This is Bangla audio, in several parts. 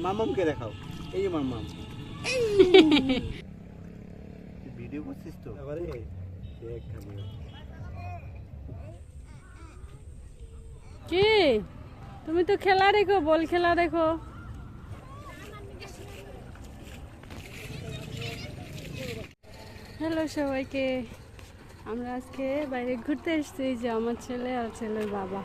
মামামকে দেখাও, এই যে মামাম। ভিডিও করছিস তো? কি তুমি তো খেলা দেখো, বল খেলা দেখো। হ্যালো সবাইকে, আমরা আজকে বাইরে ঘুরতে এসেছি। যে আমার ছেলে আর ছেলের বাবা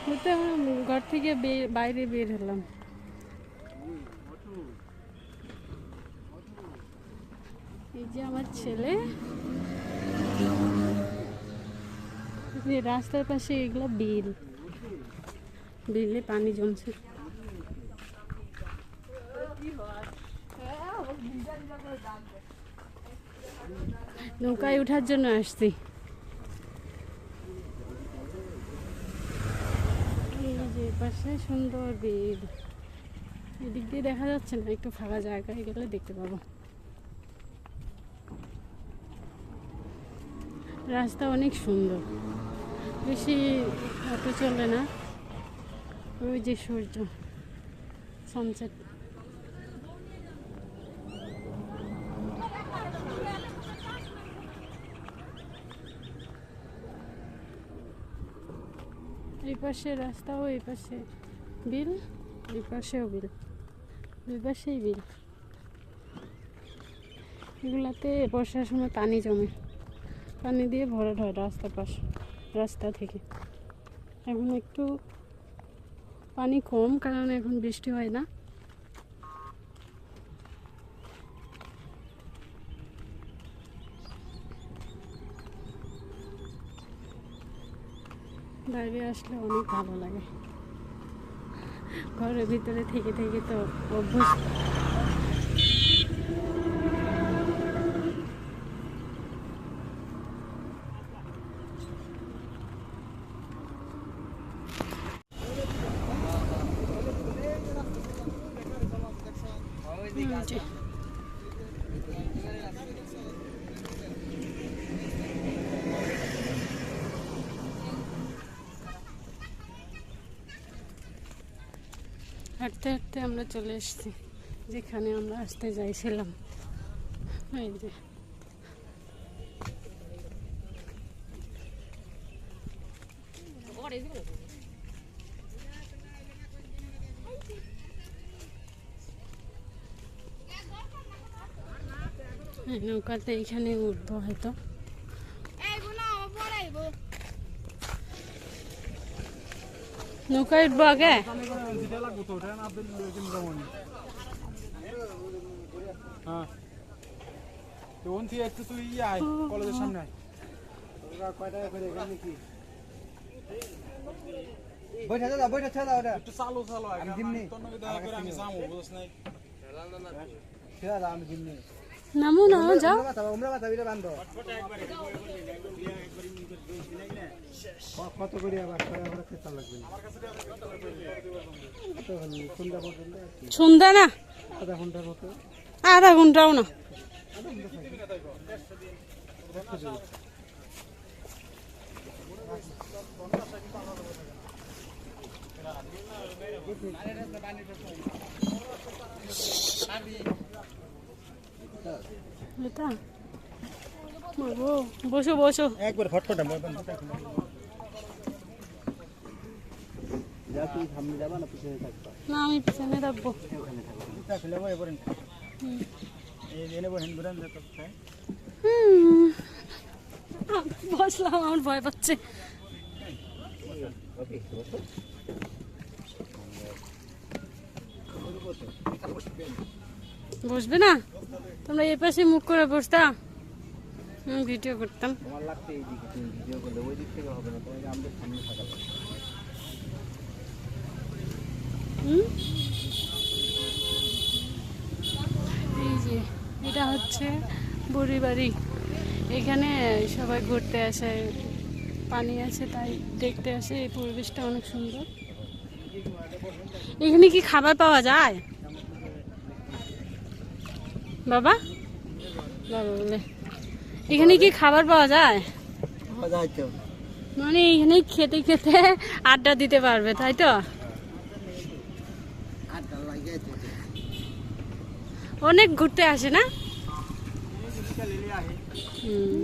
ঘুরতে, ঘর থেকে বাইরে বের হলাম। এই যে আমার ছেলে, রাস্তার পাশে এগুলো বিল, বিলে পানি জমছে। নৌকায় ওঠার জন্য আসছি। এই যে পাশে সুন্দর বিল, এদিক দিয়ে দেখা যাচ্ছে না, একটু ফাঁকা জায়গায় গেলে দেখতে পাবো। রাস্তা অনেক সুন্দর, বেশি অটো চলে না। ওই যে সূর্য, সানসেট। এই পাশে রাস্তাও, এই পাশে বিল, এই পাশেও বিল, দুই পাশেই বিল। এগুলাতে বর্ষার সময় পানি জমে, পানি দিয়ে ভরাট হয় রাস্তার পাশে, রাস্তা থেকে। এখন একটু পানি কম, কারণ এখন বৃষ্টি হয় না। বাইরে আসলে অনেক ভালো লাগে, ঘরের ভিতরে থেকে থেকে তো অভ্যাস। হাঁটতে হাঁটতে আমরা চলে এসেছি যেখানে আমরা আসতে চাইছিলাম। এই যে নৌকাতে এইখানে উঠবো হয়তো। নৌকায় উঠবো আগে। কলেজের সামনে নামো না, যাও। কত করে আবার খেতে লাগবে? সন্ধ্যা না, আধা ঘন্টার মতো। আধা ঘন্টাও না। বসো বসো, একবার ফটফটা সামনে যাবা না পিছনে থাকবা? না আমি পিছনে থাকবো। বসলাম, আমার ভয় পাচ্ছে। বসবে না তোমরা? এই পাশে মুখ করে বসতা, আমি ভিডিও করতাম। এই যে এটা হচ্ছে বুড়ি বাড়ি, এখানে সবাই ঘুরতে আসে, পানি আছে তাই দেখতে আসে। এই পরিবেশটা অনেক সুন্দর। এখানে কি খাবার পাওয়া যায় বাবা? বাবা বলে এখানে কি খাবার পাওয়া যায়? মানে এখানে খেতে খেতে আড্ডা দিতে পারবে, তাই তো? অনেক ঘুরতে আসে না? হুম।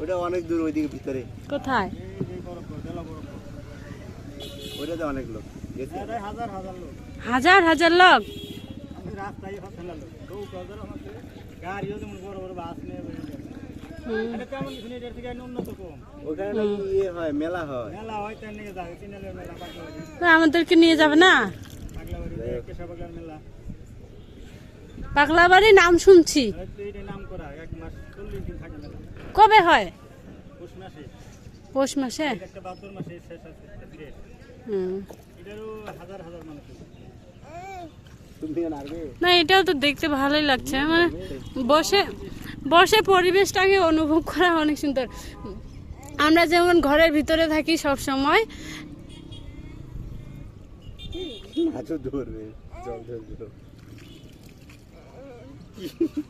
ওটা অনেক দূর ওইদিকে ভিতরে, কোথায়? ওইটাতে অনেক লোক গেছে। হাজার হাজার লোক হাজার হাজার লোক। রাস্তায় ফেলা লোক গাড়িও যেমন বড় বড় বাস নিয়ে হুম। এটা তেমন কিছু নেই, এটার থেকে উন্নত কম। ওখানে নাকি ইয়ে হয়, মেলা হয়। মেলা হয় তার নিয়ে যাবে, চিনালের মেলা, পাগলাবাড়ি, তো আমাদেরকে নিয়ে যাবে না? কেশা পাগলার মেলা, পাগলাবাড়ি নাম শুনছি। এইটা নাম করা 1 মাস 40 দিন থাকে মেলা। কবে হয়? পৌষ মাসে, পৌষ মাসে। একটা ভাদ্র মাসে শেষ আছে এপ্রিল। হুম। এটারও হাজার হাজার মানুষ হয়। তুমি নারবে না, এটাও তো দেখতে ভালোই লাগছে, মানে বসে বসে পরিবেশটাকে অনুভব করা অনেক সুন্দর। আমরা যেমন ঘরের ভিতরে থাকি সব সময়, মাছও ধরবে, জল ধরবে,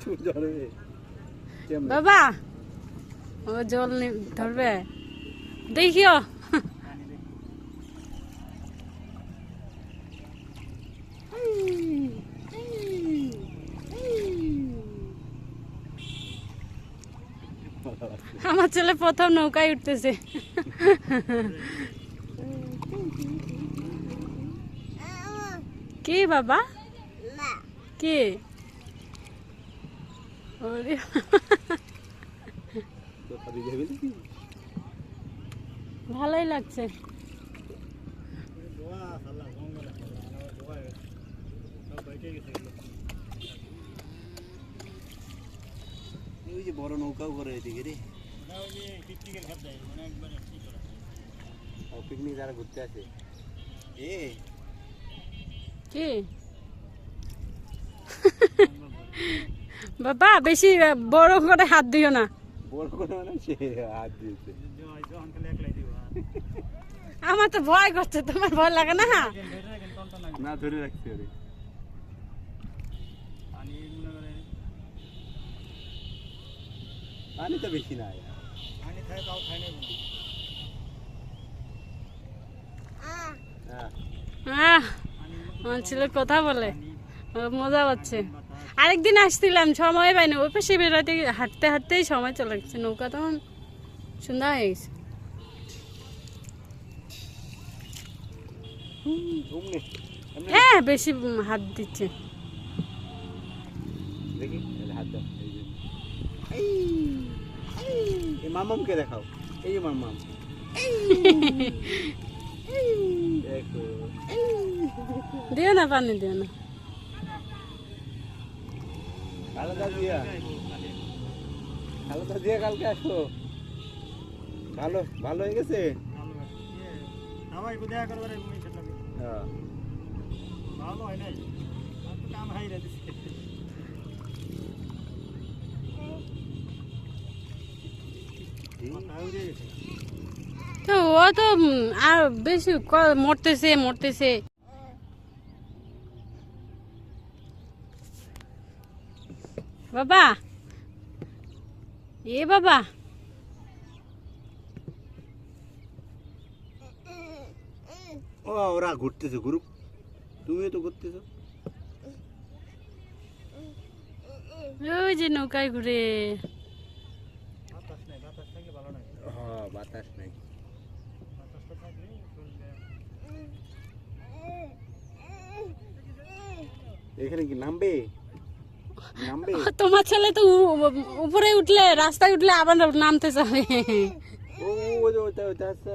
তুমি ধরবে কেমনে? বাবা ও জল ধরবে, দেখিও। আমার ছেলে প্রথম নৌকায় উঠতেছে। কি বাবা? কি? ওরে কোথা দিয়ে যাবে নাকি? ভালোই লাগছে। ধোয়া সালা গঙ্গা ধোয়া সব বাইকে গেছে এগুলো। ওই যে বড় নৌকাও করে এদিকে রে, না ওই যে পিকনিকের ঘাট যায়, মানে একবারে ঠিক করা। পিকনিক যারা ঘুরতে আসে। এ কি বাবা, বেশি বড় করে হাত দিও না। বড় করে মানে সে হাত দিয়েছে। যখন খালি একলাই দিব, আমার তো ভয় করছে, তোমার ভয় লাগে না? না ধরে রাখছে ওরে। পানি মনে করে পানি তো বেশি না। পানি থাকে তাও খাই নাই বলে। হ্যাঁ, আমার ছেলে কথা বলে, ও মজা পাচ্ছে। আরেকদিন আসছিলাম, সময় পাইনি, ওই পাশে বেরোতে হাঁটতে হাঁটতেই সময় চলে গেছে। নৌকা তখন সুন্দর হয়ে গেছে। ঘুমনে হ্যাঁ, বেশি হাত দিচ্ছে। দেখি এই হাত দাও, এই যে মামামকে দেখাও, এই যে মামাম দেখো। দিও না, পানি দিও না। খালেদা জিয়া, খালেদা জিয়া কালকে আসো। ভালো ভালো হয়ে গেছে। সবাই দেখা করবার মিশে লাগে, হ্যাঁ, ভালো হয় নাই, আর তো কাম হাইরা দিচ্ছে। মাথা উড়ে গেছে। তো ও তো আর বেশি মরতেছে মরতেছে। বাবা, এ বাবা, ও ওরা ঘুরতেছে, ঘুরুক, তুমিও তো ঘুরতেছো। ওই যে নৌকায় ঘুরে। বাতাস নাই, বাতাস থাকলে ভালো নাই, হ্যাঁ, বাতাস নাই। বাতাসটা থাকলে চলবে। এখানে কি নামবে? নামবে? তোমার ছেলে তো উপরে উঠলে, রাস্তায় উঠলে আবার নামতে চাবে। ও ওই যে ওটা ওটা আছে,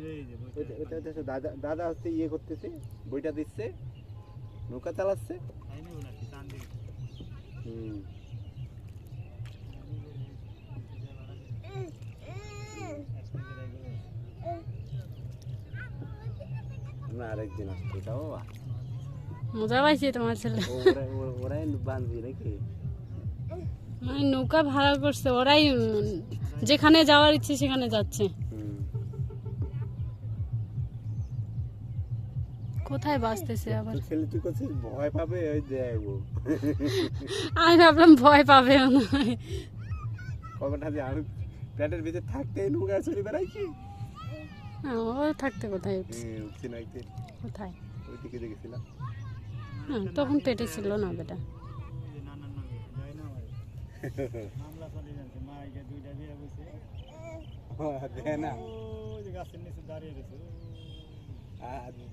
এই যে ওটা ওটা আছে। দাদা দাদা হচ্ছে ইয়ে করতেছে, বইটা দিচ্ছে, নৌকা চালাচ্ছে। খাই নাই বলে কি টান দিয়ে হুম, না আরেকদিন আসছে এটা বাবা। মজা পাইছে তোমার ছেলে। ওরাই বাঁধবি নাকি? মানে নৌকা ভাড়া করছে, ওরাই যেখানে যাওয়ার ইচ্ছে সেখানে যাচ্ছে। হুম, কোথায় বাঁচতেছে আবার? ছেলে তুই করছিস ভয় পাবে, ওই দেখবো আমি ভাবলাম ভয় পাবে না। কতটা যে আমি প্যাটের ভিতরে থাকতে নৌকা চলে বেড়াইছি। ও থাকতে কোথায় উঠছে? উঠছি নাইতে, কোথায়? ওই দিকে দেখেছিলাম। হ্যাঁ তখন পেটে ছিল না বেটা। যে নানার নামে যায় না আমার মামলা চলে যাচ্ছে মা এই যে দুইটা বিয়ে বসে দেয় না, ওই যে গাছের নিচে দাঁড়িয়ে রয়েছে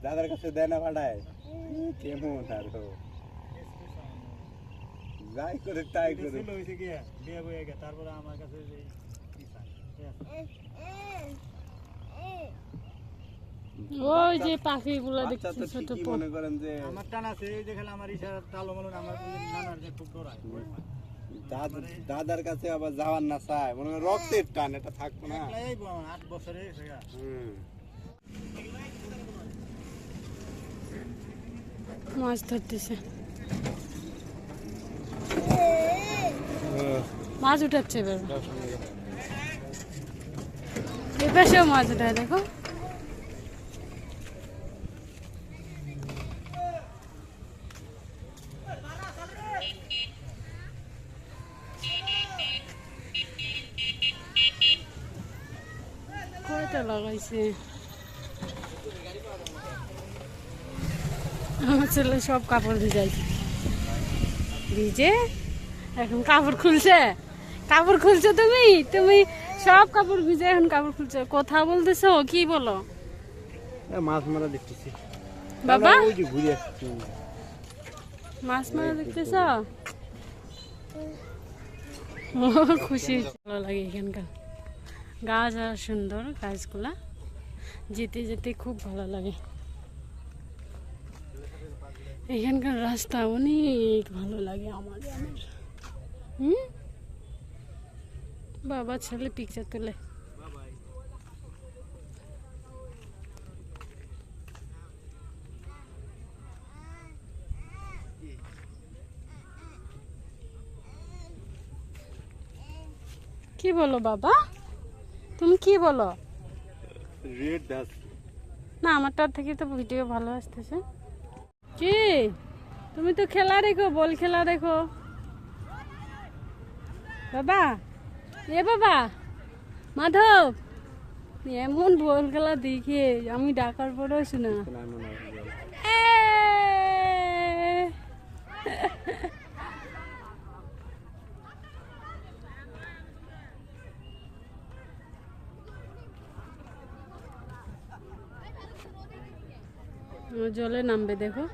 দাদার কাছে দেয় না ভাড়ায়, কেমন আর যাই করে তাই করে। ছিল হয়েছে গিয়া বিয়ে বয়ে গিয়ে তারপরে আমার কাছে যে কি চাই, ঠিক আছে? ওই যে পাখিগুলো বাচ্চা দেখছি তো ছোট ঠিকই মনে করেন যে আমার টান আছে এই যে খেলে আমার ইশারা টালো মালুন আমার ওই যে নানার যে খুব ডরায় দাদার কাছে আবার যাওয়ার না চায়, মনে করেন রক্তের টান, এটা থাকতো না। এই 8 বছরে হয়ে গেছে। মাছ ধরতেছে, মাছ উঠাচ্ছে এবার। এপাশেও মাছ উঠায় দেখো। কয়টা লাগাইছে আমার ছেলে, সব কাপড় ভিজাইছে, ভিজে এখন কাপড় খুলছে। কাপড় খুলছো তুমি, তুমি সব কাপড় ভিজে এখন কাপড় খুলছো। কথা বলতেছো, কি বলো মাছ মারা দেখতেছি বাবা? ওই যে ঘুরে আসছি। মাছ মারা দেখতেছ? খুশি, ভালো লাগে এখানকার গাছ, আর সুন্দর গাছগুলা, যেতে যেতে খুব ভালো লাগে। এখানকার রাস্তা অনেক ভালো লাগে আমার। বাবা ছেলে পিকচার তোলে। কি বলো বাবা, তুমি কি বলো? রেড দাস না আমারটার থেকে তো ভিডিও ভালো আসতেছে। কি তুমি তো খেলা দেখো, বল খেলা দেখো বাবা। এ বাবা মাধব, এমন বল খেলা দেখে আমি ডাকার পরেও শোনা। জলে নামবে দেখো।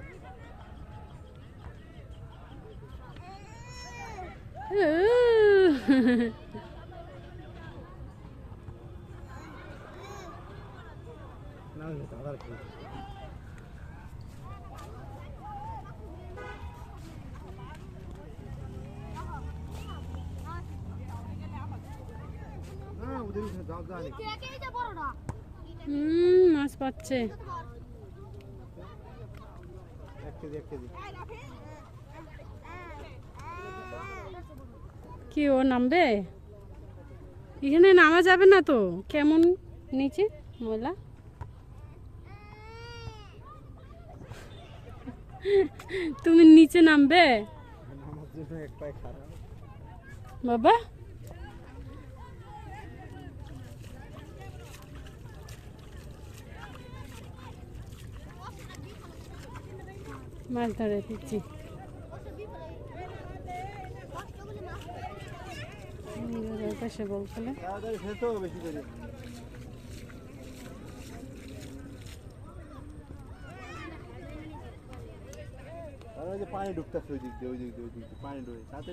মাছ পাচ্ছে। কি ও নামবে? এখানে নামা যাবে না তো, কেমন নিচে ময়লা। তুমি নিচে নামবে বাবা? মাছ ধরে দিচ্ছি। পাশে বল খেলে বেশি করে ওই যে পানি ঢুকতেছে ওই দিক দিয়ে, ওই দিক দিয়ে, ওই দিক দিয়ে পানি ঢুকে সাথে